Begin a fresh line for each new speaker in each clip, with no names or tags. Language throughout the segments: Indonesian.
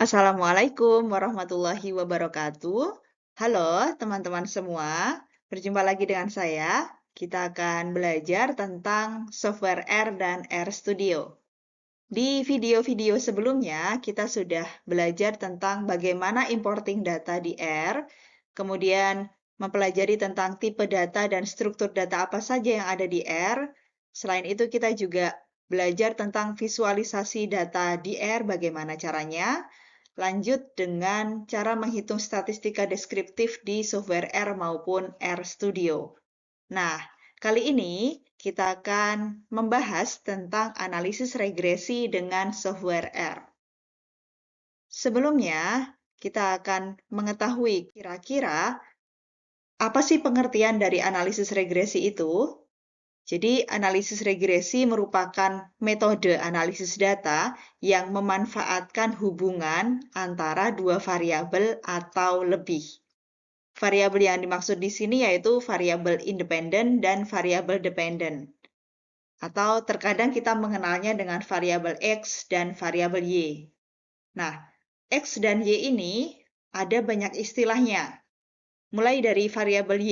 Assalamualaikum warahmatullahi wabarakatuh. Halo teman-teman semua, berjumpa lagi dengan saya. Kita akan belajar tentang software R dan RStudio. Di video-video sebelumnya, kita sudah belajar tentang bagaimana importing data di R, kemudian mempelajari tentang tipe data dan struktur data apa saja yang ada di R. Selain itu, kita juga belajar tentang visualisasi data di R, bagaimana caranya. Lanjut dengan cara menghitung statistika deskriptif di software R maupun RStudio. Nah, kali ini kita akan membahas tentang analisis regresi dengan software R. Sebelumnya, kita akan mengetahui kira-kira apa sih pengertian dari analisis regresi itu. Jadi, analisis regresi merupakan metode analisis data yang memanfaatkan hubungan antara dua variabel atau lebih. Variabel yang dimaksud di sini yaitu variabel independen dan variabel dependen. Atau terkadang kita mengenalnya dengan variabel X dan variabel Y. Nah, X dan Y ini ada banyak istilahnya. Mulai dari variabel Y,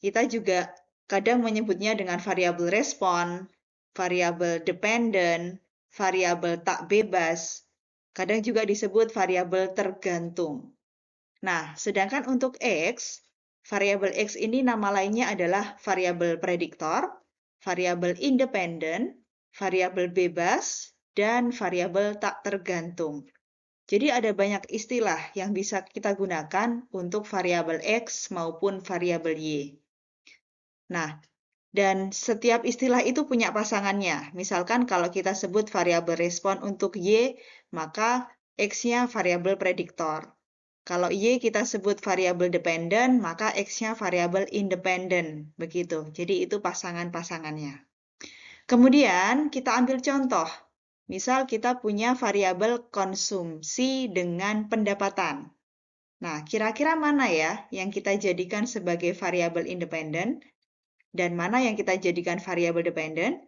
kita juga kadang menyebutnya dengan variabel respon, variabel dependen, variabel tak bebas, kadang juga disebut variabel tergantung. Nah, sedangkan untuk X, variabel X ini nama lainnya adalah variabel prediktor, variabel independen, variabel bebas, dan variabel tak tergantung. Jadi ada banyak istilah yang bisa kita gunakan untuk variabel X maupun variabel Y. Nah, dan setiap istilah itu punya pasangannya. Misalkan kalau kita sebut variabel respon untuk Y, maka X-nya variabel prediktor. Kalau Y kita sebut variabel dependen, maka X-nya variabel independen. Begitu. Jadi itu pasangan-pasangannya. Kemudian kita ambil contoh. Misal kita punya variabel konsumsi dengan pendapatan. Nah, kira-kira mana ya yang kita jadikan sebagai variabel independen dan mana yang kita jadikan variabel dependen?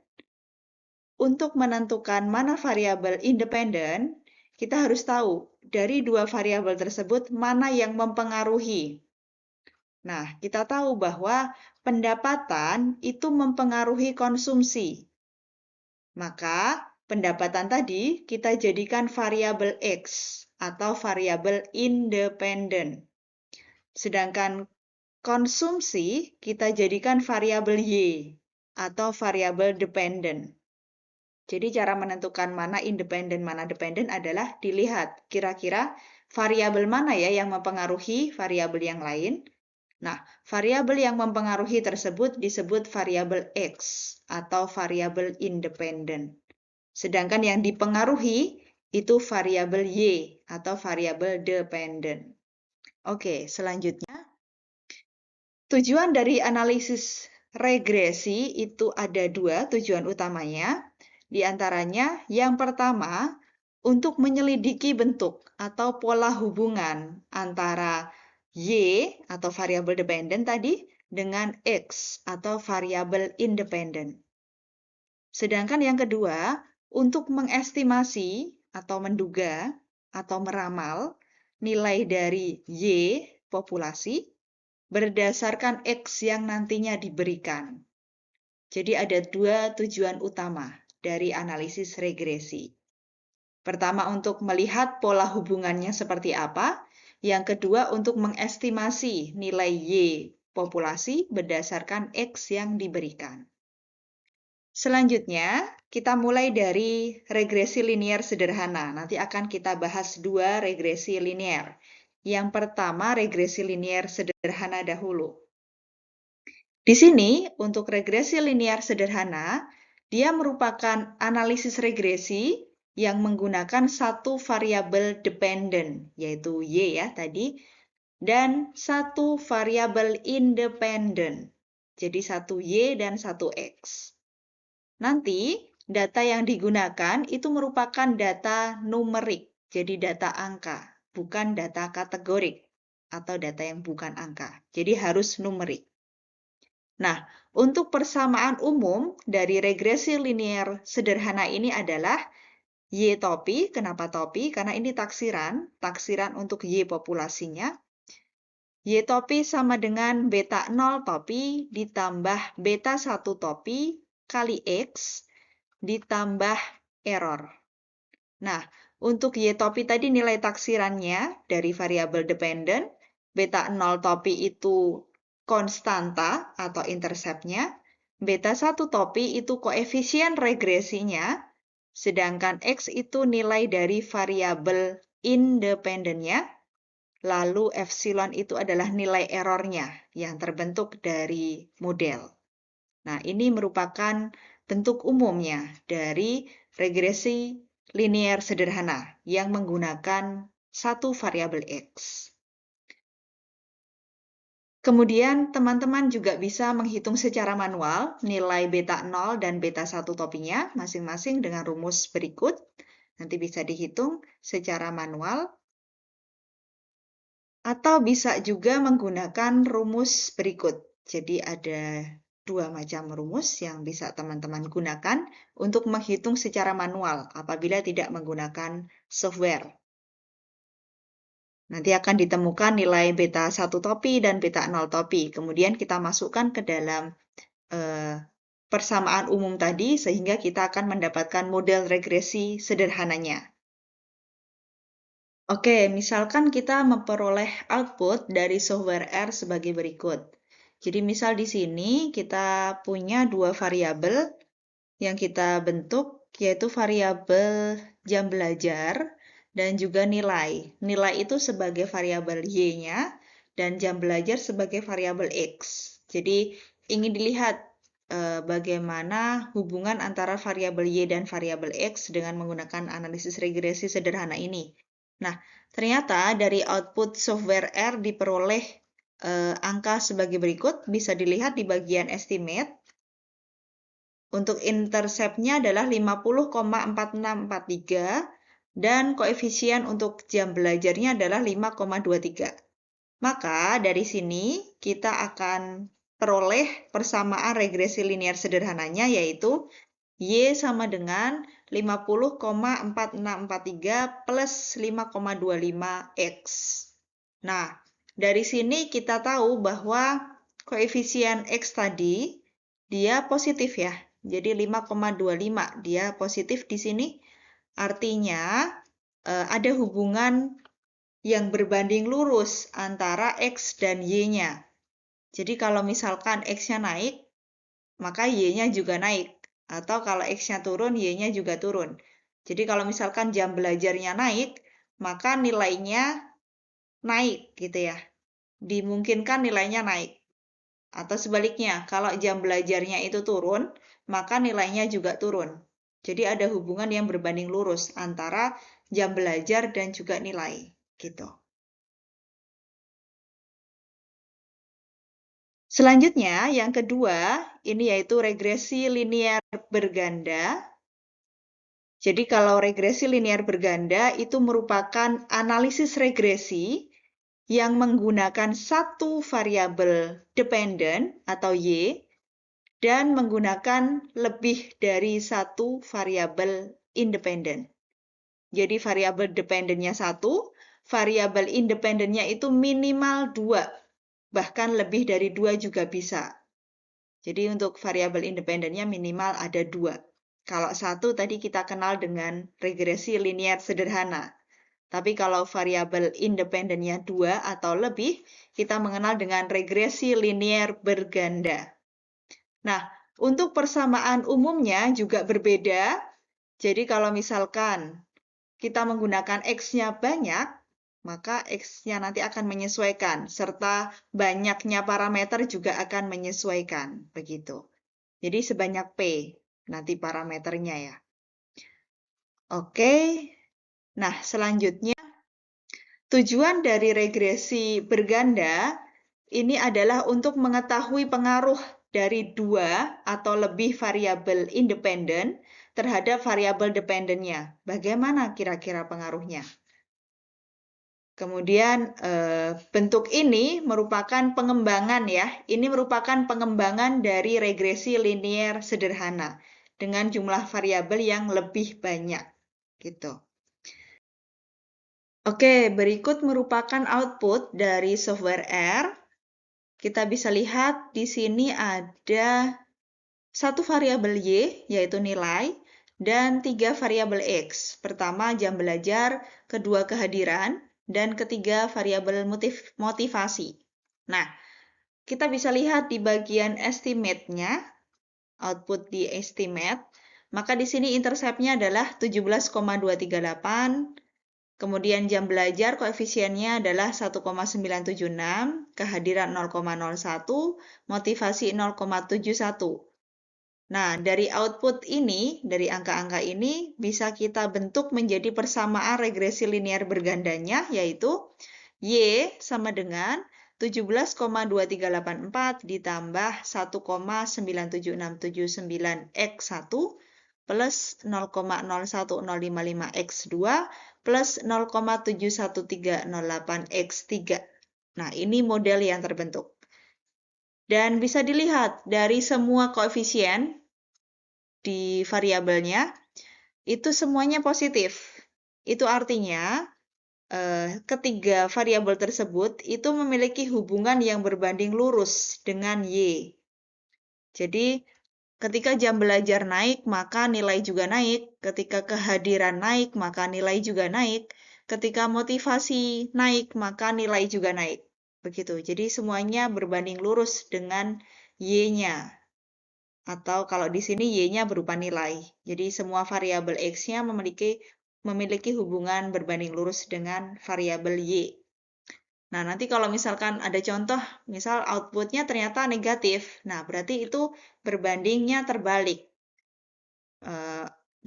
Untuk menentukan mana variabel independen, kita harus tahu dari dua variabel tersebut mana yang mempengaruhi. Nah, kita tahu bahwa pendapatan itu mempengaruhi konsumsi. Maka, pendapatan tadi kita jadikan variabel X atau variabel independen. Sedangkan konsumsi kita jadikan variabel Y atau variabel dependen. Jadi cara menentukan mana independen, mana dependen adalah dilihat kira-kira variabel mana ya yang mempengaruhi variabel yang lain. Nah, variabel yang mempengaruhi tersebut disebut variabel X atau variabel independen. Sedangkan yang dipengaruhi itu variabel Y atau variabel dependen. Oke, selanjutnya. Tujuan dari analisis regresi itu ada dua tujuan utamanya. Di antaranya, yang pertama, untuk menyelidiki bentuk atau pola hubungan antara Y atau variabel dependen tadi dengan X atau variabel independen. Sedangkan yang kedua, untuk mengestimasi atau menduga atau meramal nilai dari Y populasi berdasarkan X yang nantinya diberikan. Jadi ada dua tujuan utama dari analisis regresi. Pertama untuk melihat pola hubungannya seperti apa, yang kedua untuk mengestimasi nilai Y populasi berdasarkan X yang diberikan. Selanjutnya, kita mulai dari regresi linier sederhana. Nanti akan kita bahas dua regresi linier. Yang pertama, regresi linier sederhana dahulu. Di sini, untuk regresi linier sederhana, dia merupakan analisis regresi yang menggunakan satu variabel dependen, yaitu Y ya tadi, dan satu variabel independen. Jadi satu Y dan satu X. Nanti, data yang digunakan itu merupakan data numerik, jadi data angka, bukan data kategorik atau data yang bukan angka. Jadi harus numerik. Nah, untuk persamaan umum dari regresi linier sederhana ini adalah Y topi, kenapa topi? Karena ini taksiran untuk Y populasinya. Y topi sama dengan beta 0 topi ditambah beta 1 topi kali X ditambah error. Nah, untuk Y topi tadi nilai taksirannya dari variabel dependent, beta 0 topi itu konstanta atau interceptnya, beta 1 topi itu koefisien regresinya, sedangkan X itu nilai dari variabel independennya, lalu epsilon itu adalah nilai errornya yang terbentuk dari model. Nah, ini merupakan bentuk umumnya dari regresi linear sederhana yang menggunakan satu variabel X. Kemudian, teman-teman juga bisa menghitung secara manual nilai beta 0 dan beta 1 topinya masing-masing dengan rumus berikut. Nanti bisa dihitung secara manual. Atau bisa juga menggunakan rumus berikut. Jadi ada dua macam rumus yang bisa teman-teman gunakan untuk menghitung secara manual apabila tidak menggunakan software. Nanti akan ditemukan nilai beta 1 topi dan beta 0 topi. Kemudian kita masukkan ke dalam persamaan umum tadi sehingga kita akan mendapatkan model regresi sederhananya. Oke, misalkan kita memperoleh output dari software R sebagai berikut. Jadi misal di sini kita punya dua variabel yang kita bentuk, yaitu variabel jam belajar dan juga nilai. Nilai itu sebagai variabel Y-nya dan jam belajar sebagai variabel X. Jadi ingin dilihat bagaimana hubungan antara variabel Y dan variabel X dengan menggunakan analisis regresi sederhana ini. Nah, ternyata dari output software R diperoleh angka sebagai berikut, bisa dilihat di bagian estimate. Untuk intercept-nya adalah 50,4643 dan koefisien untuk jam belajarnya adalah 5,23. Maka dari sini kita akan peroleh persamaan regresi linear sederhananya yaitu Y sama dengan 50,4643 plus 5,25X. Nah, dari sini kita tahu bahwa koefisien X tadi, dia positif ya. Jadi 5,25, dia positif di sini. Artinya, ada hubungan yang berbanding lurus antara X dan Y-nya. Jadi kalau misalkan X-nya naik, maka Y-nya juga naik. Atau kalau X-nya turun, Y-nya juga turun. Jadi kalau misalkan jam belajarnya naik, maka nilainya naik gitu ya. Dimungkinkan nilainya naik. Atau sebaliknya, kalau jam belajarnya itu turun, maka nilainya juga turun. Jadi ada hubungan yang berbanding lurus antara jam belajar dan juga nilai gitu. Selanjutnya, yang kedua, ini yaitu regresi linear berganda. Jadi kalau regresi linear berganda itu merupakan analisis regresi yang menggunakan satu variabel dependent atau Y dan menggunakan lebih dari satu variabel independen. Jadi variabel dependentnya satu, variabel independennya itu minimal 2. Bahkan lebih dari 2 juga bisa. Jadi untuk variabel independennya minimal ada 2. Kalau satu tadi kita kenal dengan regresi linear sederhana. Tapi kalau variabel independennya 2 atau lebih, kita mengenal dengan regresi linear berganda. Nah, untuk persamaan umumnya juga berbeda. Jadi kalau misalkan kita menggunakan X-nya banyak, maka X-nya nanti akan menyesuaikan, serta banyaknya parameter juga akan menyesuaikan, begitu. Jadi sebanyak P nanti parameternya ya. Oke, nah selanjutnya tujuan dari regresi berganda ini adalah untuk mengetahui pengaruh dari 2 atau lebih variabel independen terhadap variabel dependennya. Bagaimana kira-kira pengaruhnya? Kemudian bentuk ini merupakan pengembangan ya. Ini merupakan pengembangan dari regresi linear sederhana dengan jumlah variabel yang lebih banyak. gitu. Oke, berikut merupakan output dari software R. Kita bisa lihat di sini ada satu variabel Y, yaitu nilai, dan 3 variabel X. Pertama, jam belajar, kedua, kehadiran, dan ketiga, variabel motivasi. Nah, kita bisa lihat di bagian estimate-nya, output di estimate, maka di sini intercept-nya adalah 17,238, kemudian jam belajar koefisiennya adalah 1,976, kehadiran 0,01, motivasi 0,71. Nah, dari output ini, dari angka-angka ini, bisa kita bentuk menjadi persamaan regresi linear bergandanya, yaitu Y sama dengan 17,2384 ditambah 1,97679X1 plus 0,01055X2 plus 0,71308X3. Nah, ini model yang terbentuk. Dan bisa dilihat dari semua koefisien di variabelnya, itu semuanya positif. Itu artinya ketiga variabel tersebut itu memiliki hubungan yang berbanding lurus dengan Y. Jadi, ketika jam belajar naik, maka nilai juga naik. Ketika kehadiran naik, maka nilai juga naik. Ketika motivasi naik, maka nilai juga naik. Begitu. Jadi, semuanya berbanding lurus dengan Y-nya. Atau kalau di sini Y-nya berupa nilai. Jadi, semua variabel X-nya memiliki hubungan berbanding lurus dengan variabel Y. Nah, nanti kalau misalkan ada contoh, misal outputnya ternyata negatif. Nah, berarti itu berbandingnya terbalik.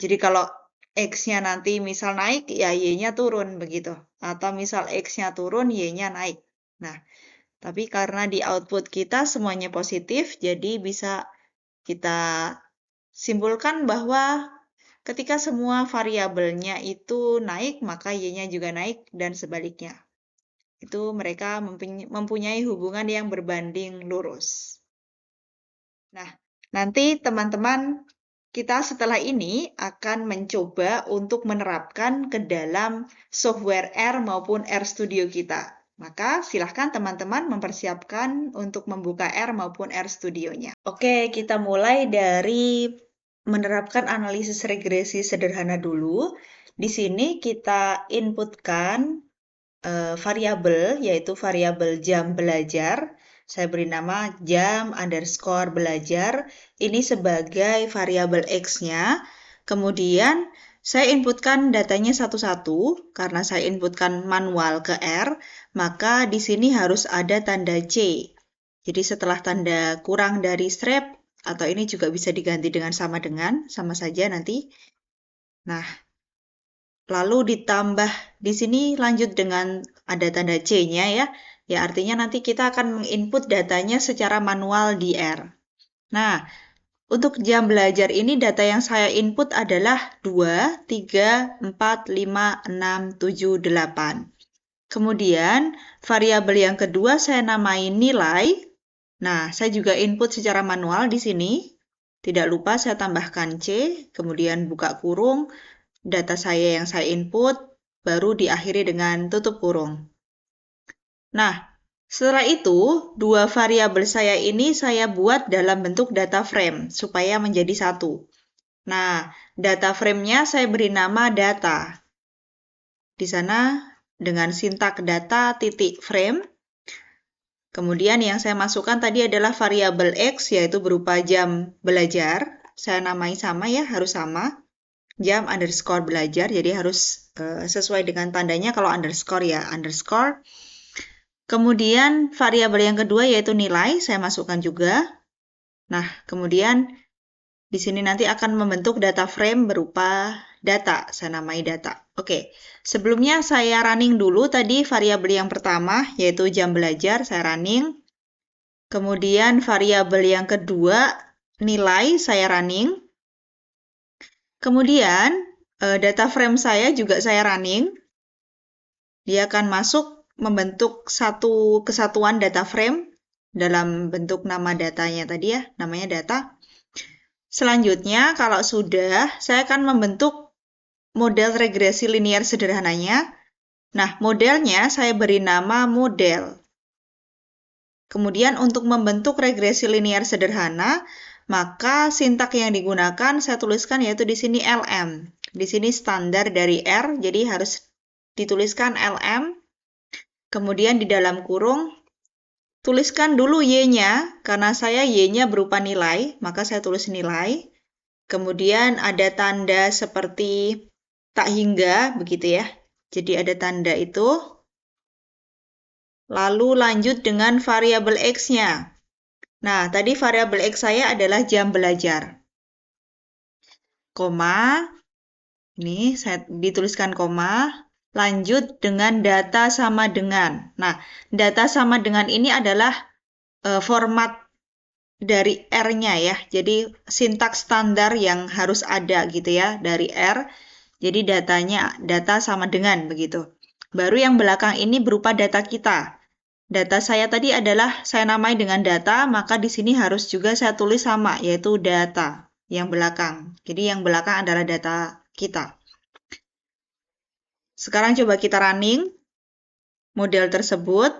Jadi kalau X-nya nanti misal naik, ya Y-nya turun begitu. Atau misal X-nya turun, Y-nya naik. Nah, tapi karena di output kita semuanya positif, jadi bisa kita simpulkan bahwa ketika semua variabelnya itu naik, maka Y-nya juga naik dan sebaliknya. Itu mereka mempunyai hubungan yang berbanding lurus. Nah, nanti teman-teman kita setelah ini akan mencoba untuk menerapkan ke dalam software R maupun RStudio kita. Maka silahkan teman-teman mempersiapkan untuk membuka R maupun RStudionya. Oke, kita mulai dari menerapkan analisis regresi sederhana dulu. Di sini kita inputkan variabel, yaitu variabel jam belajar. Saya beri nama jam underscore belajar. Ini sebagai variabel X-nya. Kemudian saya inputkan datanya satu-satu. Karena saya inputkan manual ke R, maka di sini harus ada tanda C. Jadi setelah tanda kurang dari strap, atau ini juga bisa diganti dengan sama saja nanti. Nah, lalu ditambah di sini lanjut dengan ada tanda C-nya ya. Ya artinya nanti kita akan menginput datanya secara manual di R. Nah, untuk jam belajar ini data yang saya input adalah 2, 3, 4, 5, 6, 7, 8. Kemudian variabel yang kedua saya namai nilai. Nah, saya juga input secara manual di sini. Tidak lupa saya tambahkan C, kemudian buka kurung, data saya yang saya input, baru diakhiri dengan tutup kurung. Nah, setelah itu, dua variabel saya ini saya buat dalam bentuk data frame, supaya menjadi satu. Nah, data frame-nya saya beri nama data. Di sana, dengan sintak data titik frame. Kemudian yang saya masukkan tadi adalah variabel X, yaitu berupa jam belajar. Saya namai sama ya, harus sama. Jam underscore belajar, jadi harus sesuai dengan tandanya kalau underscore ya, underscore. Kemudian variabel yang kedua yaitu nilai, saya masukkan juga. Nah, kemudian di sini nanti akan membentuk data frame berupa data, saya namai data. Oke, sebelumnya saya running dulu tadi variabel yang pertama, yaitu jam belajar, saya running. Kemudian variabel yang kedua, nilai, saya running. Kemudian, data frame saya juga saya running. Dia akan masuk membentuk satu kesatuan data frame dalam bentuk nama datanya tadi ya, namanya data. Selanjutnya, kalau sudah, saya akan membentuk model regresi linier sederhananya. Nah, modelnya saya beri nama model. Kemudian untuk membentuk regresi linier sederhana, maka sintak yang digunakan saya tuliskan yaitu di sini LM. Di sini standar dari R, jadi harus dituliskan LM. Kemudian di dalam kurung, tuliskan dulu Y-nya, karena saya Y-nya berupa nilai, maka saya tulis nilai. Kemudian ada tanda seperti tak hingga, begitu ya. Jadi ada tanda itu. Lalu lanjut dengan variabel X-nya. Nah, tadi variabel X saya adalah jam belajar. Koma, ini saya dituliskan koma, lanjut dengan data sama dengan. Nah, data sama dengan ini adalah format dari R-nya ya. Jadi sintaks standar yang harus ada gitu ya dari R. Jadi data sama dengan begitu. Baru yang belakang ini berupa data kita. Data saya tadi adalah saya namai dengan data, maka di sini harus juga saya tulis sama, yaitu data yang belakang. Jadi yang belakang adalah data kita. Sekarang coba kita running model tersebut.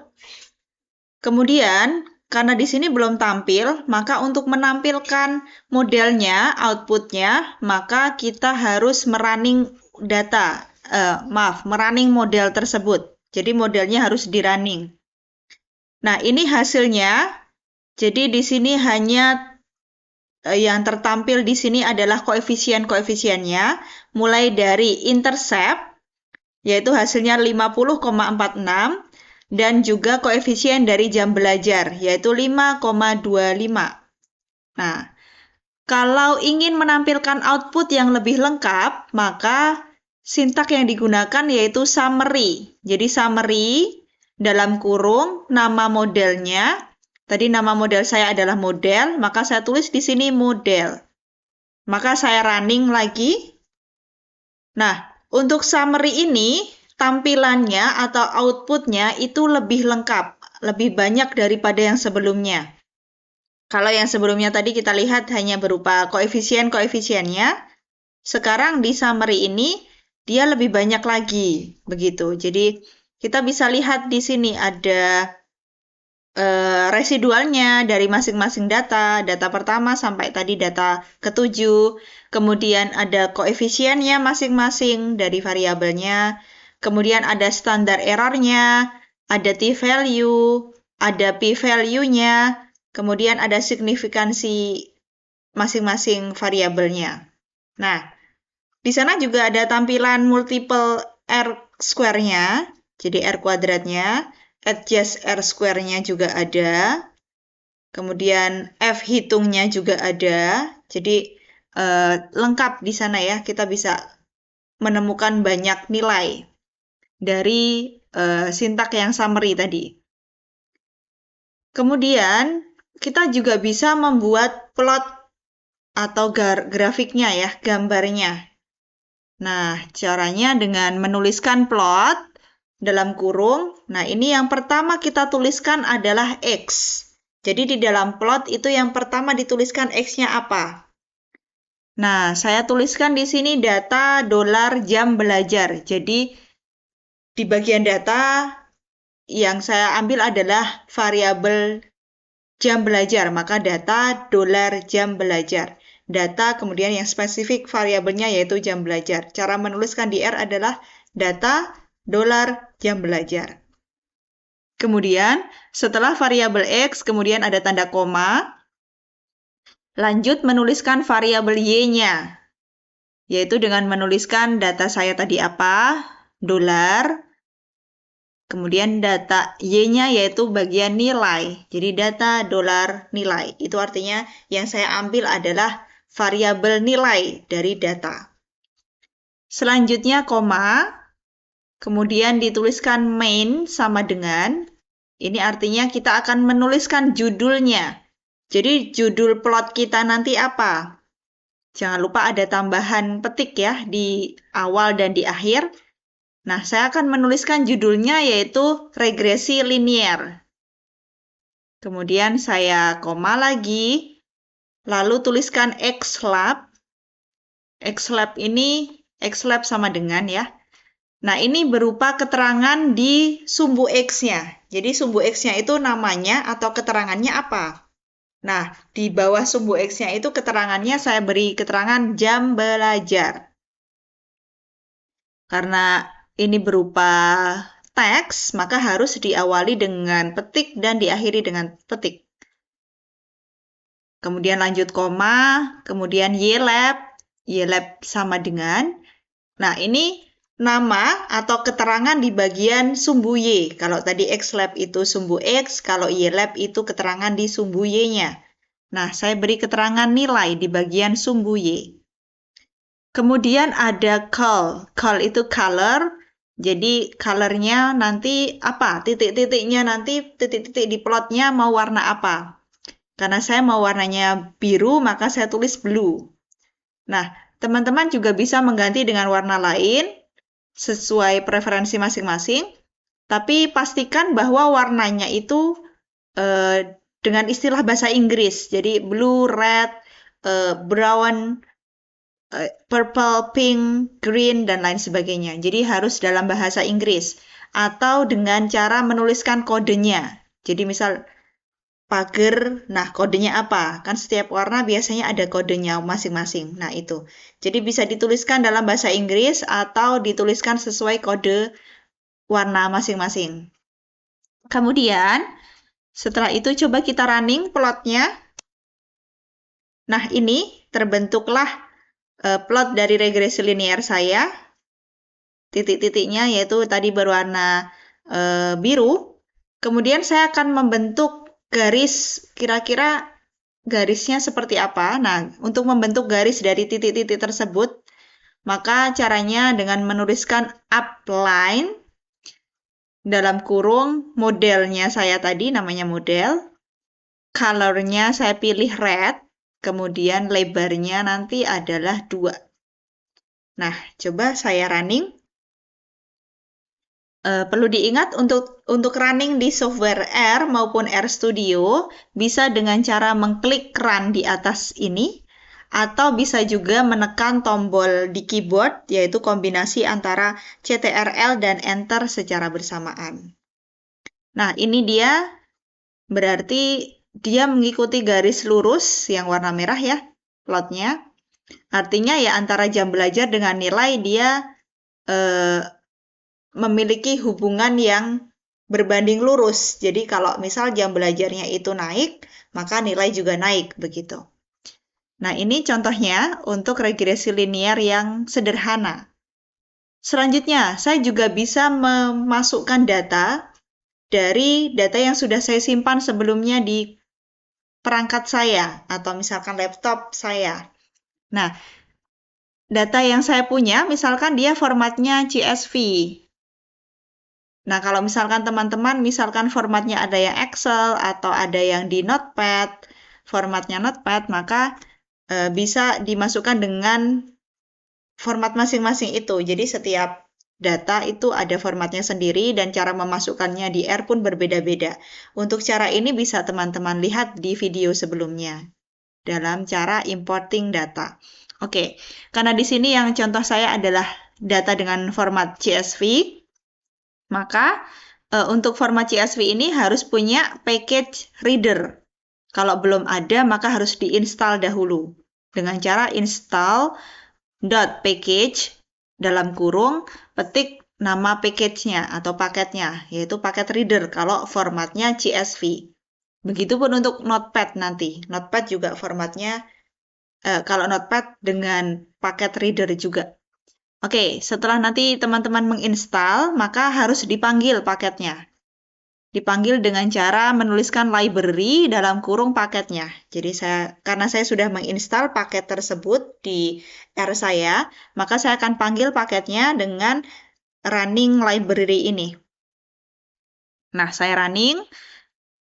Kemudian, karena di sini belum tampil, maka untuk menampilkan modelnya, outputnya, maka kita harus merunning merunning model tersebut. Jadi modelnya harus di-running. Nah, ini hasilnya. Jadi di sini hanya yang tertampil di sini adalah koefisien-koefisiennya, mulai dari intercept, yaitu hasilnya 50,46, dan juga koefisien dari jam belajar, yaitu 5,25. Nah, kalau ingin menampilkan output yang lebih lengkap, maka sintak yang digunakan yaitu summary. Jadi summary dalam kurung nama modelnya. Tadi nama model saya adalah model, maka saya tulis di sini model. Maka saya running lagi. Nah, untuk summary ini, tampilannya atau outputnya itu lebih lengkap, lebih banyak daripada yang sebelumnya. Kalau yang sebelumnya tadi kita lihat hanya berupa koefisien-koefisiennya, sekarang di summary ini dia lebih banyak lagi, begitu. Jadi kita bisa lihat di sini ada residualnya dari masing-masing data pertama sampai tadi data ke-7, kemudian ada koefisiennya masing-masing dari variabelnya, kemudian ada standar errornya, ada t-value, ada p-value-nya, kemudian ada signifikansi masing-masing variabelnya. Nah, di sana juga ada tampilan multiple R square-nya, jadi R kuadratnya, adjust R square-nya juga ada, kemudian F hitungnya juga ada, jadi lengkap di sana ya, kita bisa menemukan banyak nilai dari sintak yang summary tadi. Kemudian, kita juga bisa membuat plot atau grafiknya ya, gambarnya. Nah, caranya dengan menuliskan plot dalam kurung. Nah, ini yang pertama kita tuliskan adalah X. Jadi di dalam plot itu yang pertama dituliskan X-nya apa? Nah, saya tuliskan di sini data $ jam belajar. Jadi di bagian data yang saya ambil adalah variabel jam belajar, maka data $ jam belajar. Data kemudian yang spesifik variabelnya yaitu jam belajar. Cara menuliskan di R adalah data $jam belajar. Kemudian, setelah variabel X, kemudian ada tanda koma. Lanjut menuliskan variabel Y-nya, yaitu dengan menuliskan data saya tadi apa, $. Kemudian data Y-nya yaitu bagian nilai. Jadi data $ nilai. Itu artinya yang saya ambil adalah variabel nilai dari data. Selanjutnya koma. Kemudian dituliskan main sama dengan, ini artinya kita akan menuliskan judulnya. Jadi judul plot kita nanti apa? Jangan lupa ada tambahan petik ya di awal dan di akhir. Nah, saya akan menuliskan judulnya yaitu regresi linier. Kemudian saya koma lagi, lalu tuliskan Xlab. Xlab ini xlab sama dengan ya. Nah, ini berupa keterangan di sumbu X-nya. Jadi sumbu X-nya itu namanya atau keterangannya apa? Nah, di bawah sumbu X-nya itu keterangannya saya beri keterangan jam belajar. Karena ini berupa teks, maka harus diawali dengan petik dan diakhiri dengan petik. Kemudian lanjut koma, kemudian ylab sama dengan. Nah, ini nama atau keterangan di bagian sumbu Y. Kalau tadi xlab itu sumbu X, kalau ylab itu keterangan di sumbu Y-nya. Nah, saya beri keterangan nilai di bagian sumbu Y. Kemudian ada col. Col itu color. Jadi colornya nanti apa? Titik-titiknya nanti titik-titik di plotnya mau warna apa? Karena saya mau warnanya biru, maka saya tulis blue. Nah, teman-teman juga bisa mengganti dengan warna lain sesuai preferensi masing-masing. Tapi pastikan bahwa warnanya itu dengan istilah bahasa Inggris. Jadi blue, red, brown, purple, pink, green, dan lain sebagainya. Jadi harus dalam bahasa Inggris. Atau dengan cara menuliskan kodenya. Jadi misal pagar, nah kodenya apa? Kan setiap warna biasanya ada kodenya masing-masing. Nah itu. Jadi bisa dituliskan dalam bahasa Inggris atau dituliskan sesuai kode warna masing-masing. Kemudian, setelah itu coba kita running plotnya. Nah ini terbentuklah plot dari regresi linear saya. Titik-titiknya yaitu tadi berwarna biru. Kemudian saya akan membentuk garis, kira-kira garisnya seperti apa. Nah, untuk membentuk garis dari titik-titik tersebut, maka caranya dengan menuliskan upline, dalam kurung modelnya saya tadi, namanya model. Colornya saya pilih red, kemudian lebarnya nanti adalah 2. Nah, coba saya running. Perlu diingat untuk running di software R maupun RStudio bisa dengan cara mengklik run di atas ini atau bisa juga menekan tombol di keyboard yaitu kombinasi antara CTRL dan Enter secara bersamaan. Nah, ini dia berarti dia mengikuti garis lurus yang warna merah ya, plotnya. Artinya ya antara jam belajar dengan nilai dia memiliki hubungan yang berbanding lurus. Jadi kalau misal jam belajarnya itu naik, maka nilai juga naik, begitu. Nah, ini contohnya untuk regresi linear yang sederhana. Selanjutnya, saya juga bisa memasukkan data dari data yang sudah saya simpan sebelumnya di perangkat saya, atau misalkan laptop saya. Nah, data yang saya punya, misalkan dia formatnya CSV. Nah, kalau misalkan teman-teman, misalkan formatnya ada yang Excel atau ada yang di Notepad, formatnya Notepad, maka bisa dimasukkan dengan format masing-masing itu. Jadi setiap data itu ada formatnya sendiri dan cara memasukkannya di R pun berbeda-beda. Untuk cara ini bisa teman-teman lihat di video sebelumnya dalam cara importing data. Oke, karena di sini yang contoh saya adalah data dengan format CSV, maka untuk format CSV ini harus punya package reader. Kalau belum ada, maka harus diinstal dahulu. Dengan cara install .package dalam kurung petik nama package-nya atau paketnya, yaitu paket reader kalau formatnya CSV. Begitupun untuk Notepad nanti. Notepad juga formatnya, kalau Notepad dengan paket reader juga. Oke, setelah nanti teman-teman menginstal, maka harus dipanggil paketnya. Dipanggil dengan cara menuliskan library dalam kurung paketnya. Jadi karena saya sudah menginstal paket tersebut di R saya, maka saya akan panggil paketnya dengan running library ini. Nah, saya running.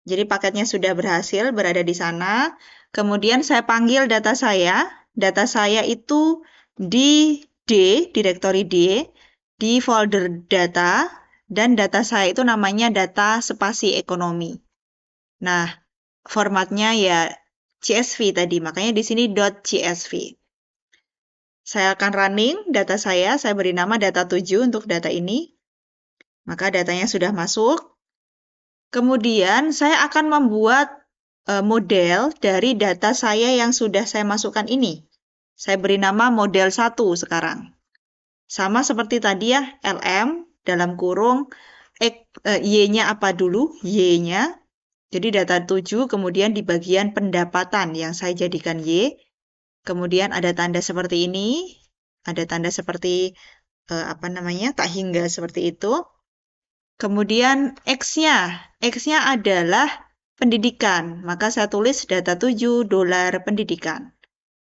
Jadi paketnya sudah berhasil berada di sana. Kemudian saya panggil data saya. Data saya itu di direktori D, di folder data, dan data saya itu namanya data spasi ekonomi. Nah, formatnya ya CSV tadi, makanya di sini .csv. Saya akan running data saya beri nama data 7 untuk data ini. Maka datanya sudah masuk. Kemudian saya akan membuat model dari data saya yang sudah saya masukkan ini. Saya beri nama model 1 sekarang. Sama seperti tadi ya, LM dalam kurung Y-nya apa dulu? Y-nya. Jadi data 7 kemudian di bagian pendapatan yang saya jadikan Y. Kemudian ada tanda seperti ini. Ada tanda seperti tak hingga seperti itu. Kemudian X-nya adalah pendidikan. Maka saya tulis data 7 dolar pendidikan.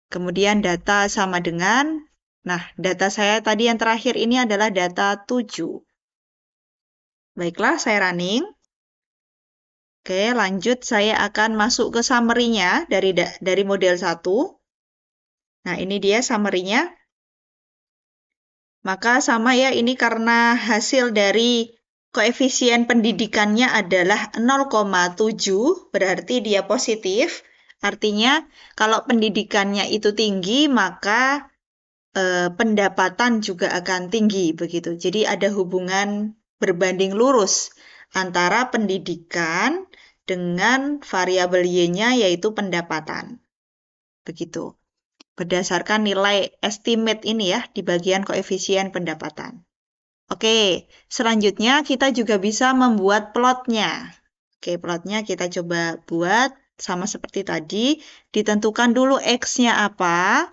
Kemudian data sama dengan, data saya tadi yang terakhir ini adalah data 7. Baiklah, saya running. Oke, lanjut saya akan masuk ke summary-nya dari model 1. Nah, ini dia summary-nya. Maka sama ya, ini karena hasil dari koefisien pendidikannya adalah 0,7, berarti dia positif. Artinya, kalau pendidikannya itu tinggi, maka pendapatan juga akan tinggi, begitu. Jadi ada hubungan berbanding lurus antara pendidikan dengan variabel Y-nya, yaitu pendapatan. Begitu. Berdasarkan nilai estimate ini ya, di bagian koefisien pendapatan. Oke, selanjutnya kita juga bisa membuat plotnya. Oke, plotnya kita coba buat sama seperti tadi. Ditentukan dulu X-nya apa,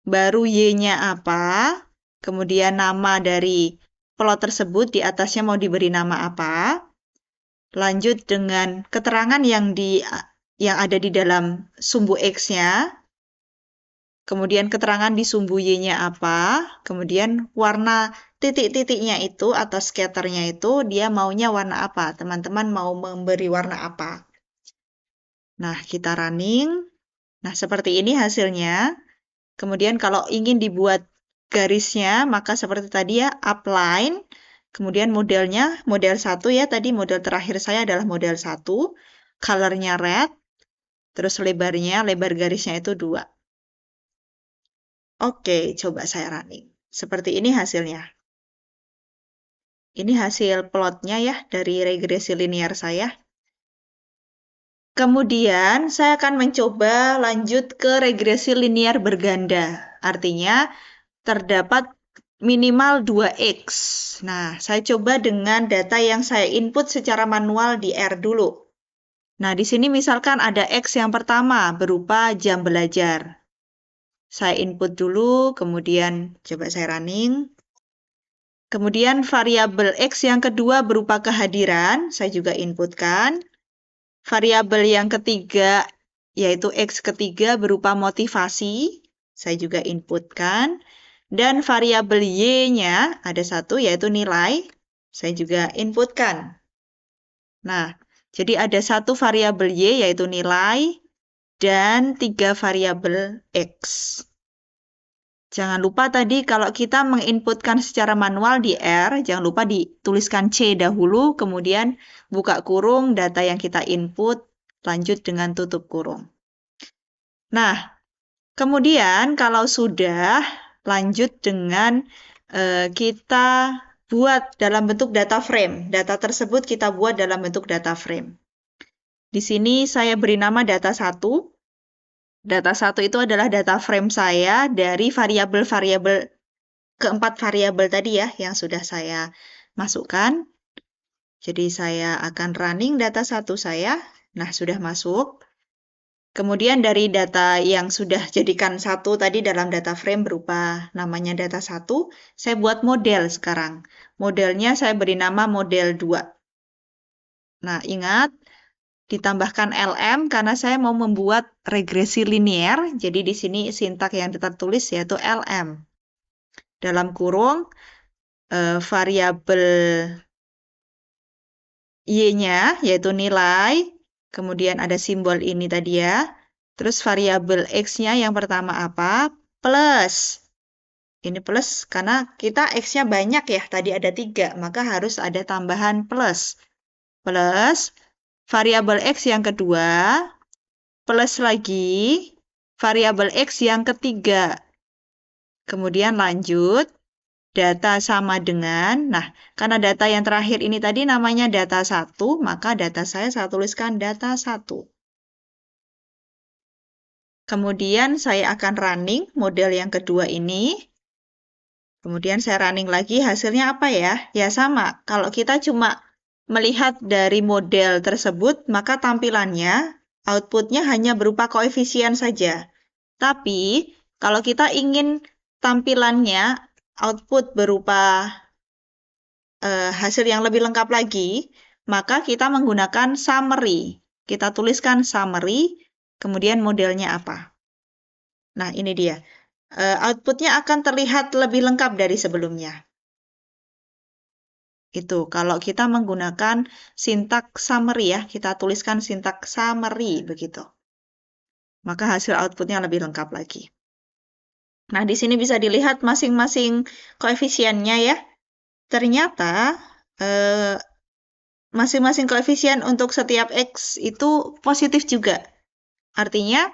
baru Y-nya apa, kemudian nama dari plot tersebut di atasnya mau diberi nama apa. Lanjut dengan keterangan yang ada di dalam sumbu X-nya. Kemudian keterangan di sumbu Y-nya apa, kemudian warna titik-titiknya itu atau scatternya itu dia maunya warna apa, teman-teman mau memberi warna apa. Nah, kita running. Nah, seperti ini hasilnya. Kemudian kalau ingin dibuat garisnya, maka seperti tadi ya, upline. Kemudian modelnya, model 1 ya, tadi model terakhir saya adalah model 1. Colornya red. Terus lebar garisnya itu 2. Oke, coba saya running. Seperti ini hasilnya. Ini hasil plotnya ya dari regresi linear saya. Kemudian saya akan mencoba lanjut ke regresi linear berganda. Artinya terdapat minimal 2X. Nah, saya coba dengan data yang saya input secara manual di R dulu. Nah, di sini misalkan ada X yang pertama berupa jam belajar. Saya input dulu, kemudian coba saya running. Kemudian variabel X yang kedua berupa kehadiran, saya juga inputkan. Variabel yang ketiga, yaitu X ketiga berupa motivasi, saya juga inputkan. Dan variabel Y-nya ada satu, yaitu nilai, saya juga inputkan. Nah, jadi ada satu variabel Y, yaitu nilai, dan 3 variabel X. Jangan lupa tadi kalau kita menginputkan secara manual di R, jangan lupa dituliskan C dahulu, kemudian buka kurung data yang kita input, lanjut dengan tutup kurung. Nah, kemudian kalau sudah, lanjut dengan kita buat dalam bentuk data frame. Data tersebut kita buat dalam bentuk data frame. Di sini saya beri nama data 1. Data 1 itu adalah data frame saya dari variabel-variabel keempat variabel tadi ya yang sudah saya masukkan. Jadi saya akan running data 1 saya. Nah, sudah masuk. Kemudian dari data yang sudah jadikan 1 tadi dalam data frame berupa namanya data 1, saya buat model sekarang. Modelnya saya beri nama model 2. Nah, ingat ditambahkan LM karena saya mau membuat regresi linear. Jadi di sini sintak yang tertulis yaitu LM. Dalam kurung variabel Y-nya yaitu nilai, kemudian ada simbol ini tadi ya. Terus variabel X-nya yang pertama apa? Plus. Ini plus karena kita X-nya banyak ya, tadi ada 3, maka harus ada tambahan plus. Plus, variabel X yang kedua, plus lagi, variabel X yang ketiga. Kemudian lanjut, data sama dengan, nah karena data yang terakhir ini tadi namanya data 1, maka data saya tuliskan data 1. Kemudian saya akan running model yang kedua ini. Kemudian saya running lagi, hasilnya apa ya? Ya sama, kalau kita cuma melihat dari model tersebut, maka tampilannya, outputnya hanya berupa koefisien saja. Tapi, kalau kita ingin tampilannya, output berupa hasil yang lebih lengkap lagi, maka kita menggunakan summary. Kita tuliskan summary, kemudian modelnya apa. Nah, ini dia. Outputnya akan terlihat lebih lengkap dari sebelumnya. Itu, kalau kita menggunakan sintak summary ya, kita tuliskan sintak summary, begitu. Maka hasil outputnya lebih lengkap lagi. Nah, di sini bisa dilihat masing-masing koefisiennya ya. Ternyata, masing-masing koefisien untuk setiap X itu positif juga. Artinya,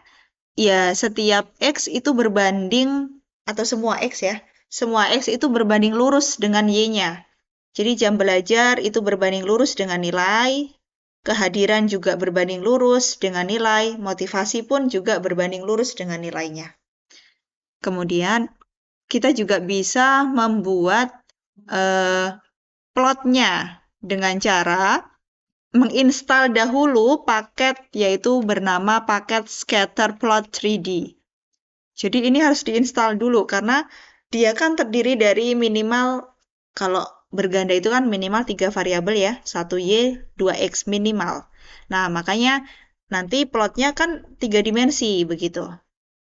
ya setiap X itu berbanding, atau semua X ya, semua X itu berbanding lurus dengan Y-nya. Jadi jam belajar itu berbanding lurus dengan nilai, kehadiran juga berbanding lurus dengan nilai, motivasi pun juga berbanding lurus dengan nilainya. Kemudian, kita juga bisa membuat plotnya dengan cara menginstal dahulu paket yaitu bernama paket Scatterplot 3D. Jadi ini harus diinstal dulu karena dia kan terdiri dari minimal, kalau berganda itu kan minimal 3 variabel ya, 1Y, 2X minimal. Nah, makanya nanti plotnya kan 3 dimensi begitu.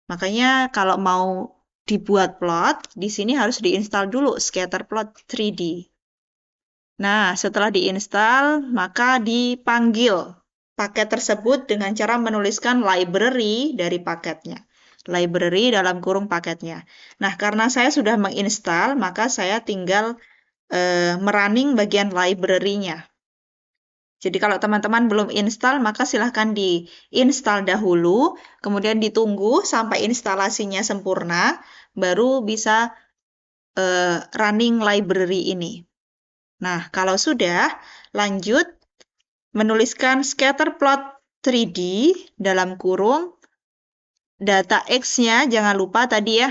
Makanya kalau mau dibuat plot, di sini harus diinstal dulu Scatterplot 3D. Nah, setelah diinstal, maka dipanggil paket tersebut dengan cara menuliskan library dari paketnya. Library dalam kurung paketnya. Nah, karena saya sudah menginstal, maka saya tinggal merunning bagian library-nya. Jadi kalau teman-teman belum install, maka silahkan diinstal dahulu, kemudian ditunggu sampai instalasinya sempurna, baru bisa running library ini. Nah, kalau sudah, lanjut menuliskan scatterplot 3D dalam kurung data X-nya, jangan lupa tadi ya.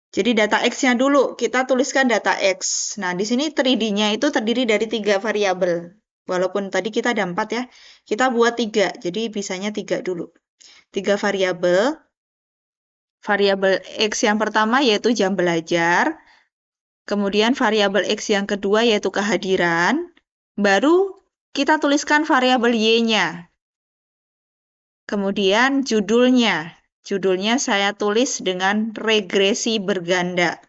Jadi data X-nya dulu, kita tuliskan data X. Nah, di sini 3D-nya itu terdiri dari 3 variabel. Walaupun tadi kita ada 4 ya, kita buat 3, jadi bisanya 3 dulu. 3 variabel. Variabel X yang pertama yaitu jam belajar. Kemudian variabel X yang kedua yaitu kehadiran. Baru kita tuliskan variabel Y-nya. Kemudian judulnya. Judulnya saya tulis dengan regresi berganda.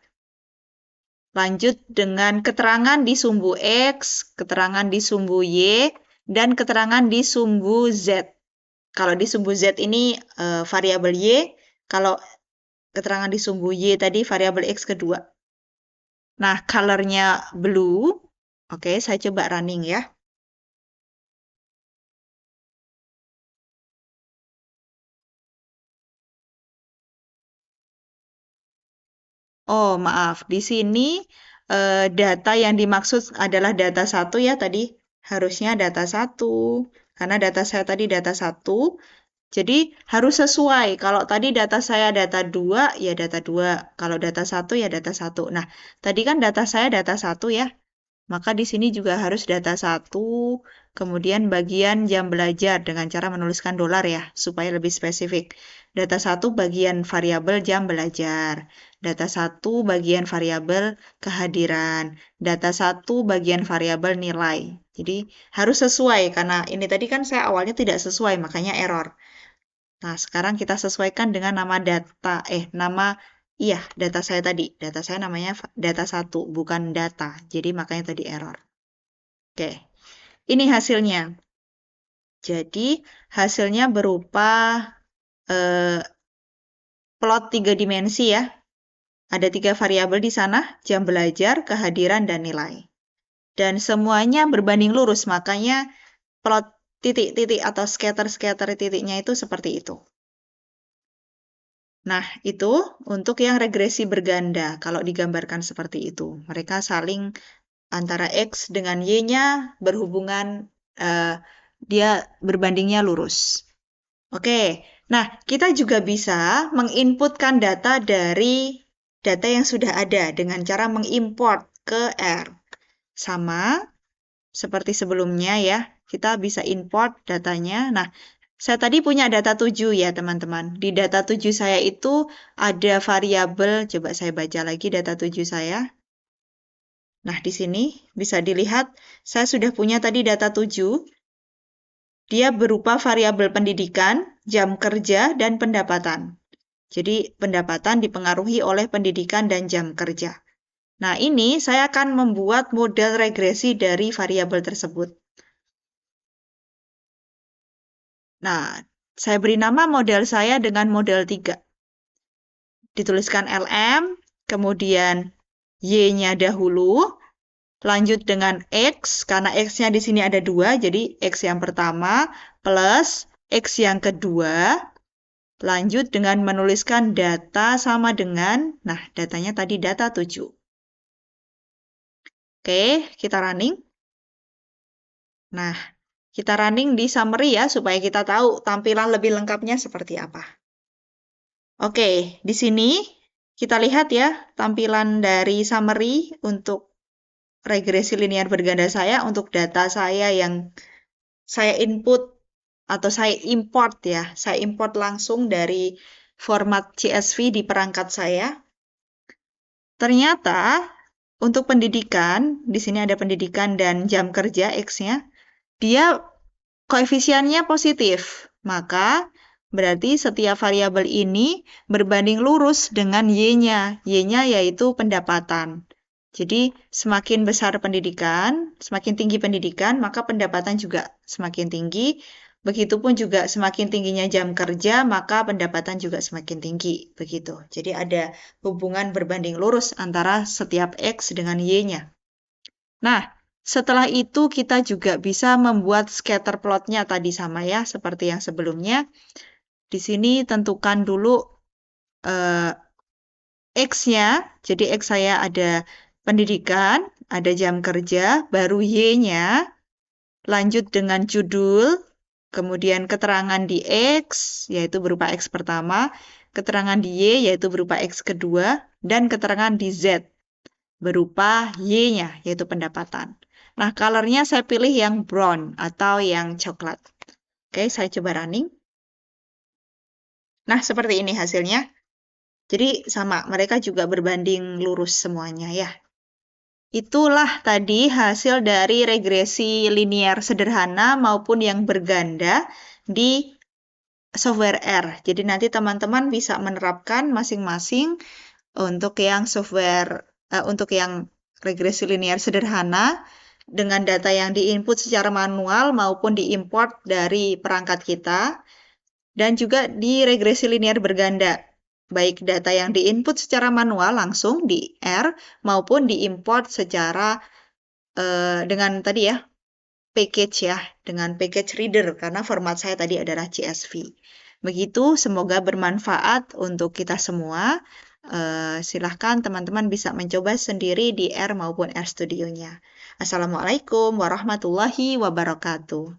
Lanjut dengan keterangan di sumbu X, keterangan di sumbu Y, dan keterangan di sumbu Z. Kalau di sumbu Z ini variabel Y, kalau keterangan di sumbu Y tadi variabel X kedua. Nah, colornya blue. Oke, saya coba running ya. Oh, maaf. Di sini data yang dimaksud adalah data 1 ya tadi. Harusnya data 1. Karena data saya tadi data 1. Jadi harus sesuai. Kalau tadi data saya data 2, ya data 2. Kalau data 1, ya data 1. Nah, tadi kan data saya data 1 ya. Maka di sini juga harus data 1, kemudian bagian jam belajar dengan cara menuliskan dolar ya, supaya lebih spesifik. Data 1 bagian variabel jam belajar. Data 1 bagian variabel kehadiran. Data 1 bagian variabel nilai. Jadi harus sesuai, karena ini tadi kan saya awalnya tidak sesuai, makanya error. Nah, sekarang kita sesuaikan dengan nama data, iya, data saya tadi. Data saya namanya data 1, bukan data. Jadi makanya tadi error. Oke, ini hasilnya. Jadi hasilnya berupa plot 3 dimensi ya. Ada 3 variabel di sana, jam belajar, kehadiran, dan nilai. Dan semuanya berbanding lurus, makanya plot titik-titik atau scatter-scatter titiknya itu seperti itu. Nah, itu untuk yang regresi berganda, kalau digambarkan seperti itu. Mereka saling antara X dengan Y-nya berhubungan, dia berbandingnya lurus. Oke, nah kita juga bisa menginputkan data dari data yang sudah ada dengan cara mengimport ke R. Sama seperti sebelumnya ya, kita bisa import datanya. Nah, saya tadi punya data 7 ya teman-teman. Di data 7 saya itu ada variabel, coba saya baca lagi data 7 saya. Nah, di sini bisa dilihat saya sudah punya tadi data 7. Dia berupa variabel pendidikan, jam kerja, dan pendapatan. Jadi pendapatan dipengaruhi oleh pendidikan dan jam kerja. Nah, ini saya akan membuat model regresi dari variabel tersebut. Nah, saya beri nama model saya dengan model 3. Dituliskan LM, kemudian Y-nya dahulu, lanjut dengan X, karena X-nya di sini ada 2, jadi X yang pertama plus X yang kedua, lanjut dengan menuliskan data sama dengan, nah datanya tadi data 7. Oke, kita running. Nah, kita running di summary ya, supaya kita tahu tampilan lebih lengkapnya seperti apa. Oke, di sini kita lihat ya, tampilan dari summary untuk regresi linear berganda saya, untuk data saya yang saya input atau saya import ya. Saya import langsung dari format CSV di perangkat saya. Ternyata untuk pendidikan, di sini ada pendidikan dan jam kerja X-nya, dia koefisiennya positif. Maka berarti setiap variabel ini berbanding lurus dengan Y-nya. Y-nya yaitu pendapatan. Jadi semakin besar pendidikan, semakin tinggi pendidikan, maka pendapatan juga semakin tinggi. Begitupun juga semakin tingginya jam kerja, maka pendapatan juga semakin tinggi. Begitu. Jadi ada hubungan berbanding lurus antara setiap X dengan Y-nya. Nah, setelah itu kita juga bisa membuat scatter plot-nya tadi sama ya, seperti yang sebelumnya. Di sini tentukan dulu X-nya, jadi X saya ada pendidikan, ada jam kerja, baru Y-nya, lanjut dengan judul, kemudian keterangan di X, yaitu berupa X pertama, keterangan di Y, yaitu berupa X kedua, dan keterangan di Z, berupa Y-nya, yaitu pendapatan. Nah, color-nya saya pilih yang brown atau yang coklat. Oke, saya coba running. Nah, seperti ini hasilnya. Jadi sama, mereka juga berbanding lurus semuanya ya. Itulah tadi hasil dari regresi linear sederhana maupun yang berganda di software R. Jadi nanti teman-teman bisa menerapkan masing-masing untuk yang untuk yang regresi linear sederhana dengan data yang diinput secara manual maupun diimport dari perangkat kita, dan juga di regresi linear berganda, baik data yang diinput secara manual langsung di R maupun diimport secara dengan tadi ya package ya, dengan package reader karena format saya tadi adalah CSV. Begitu, semoga bermanfaat untuk kita semua. Silahkan teman-teman bisa mencoba sendiri di R maupun RStudio-nya. Assalamualaikum warahmatullahi wabarakatuh.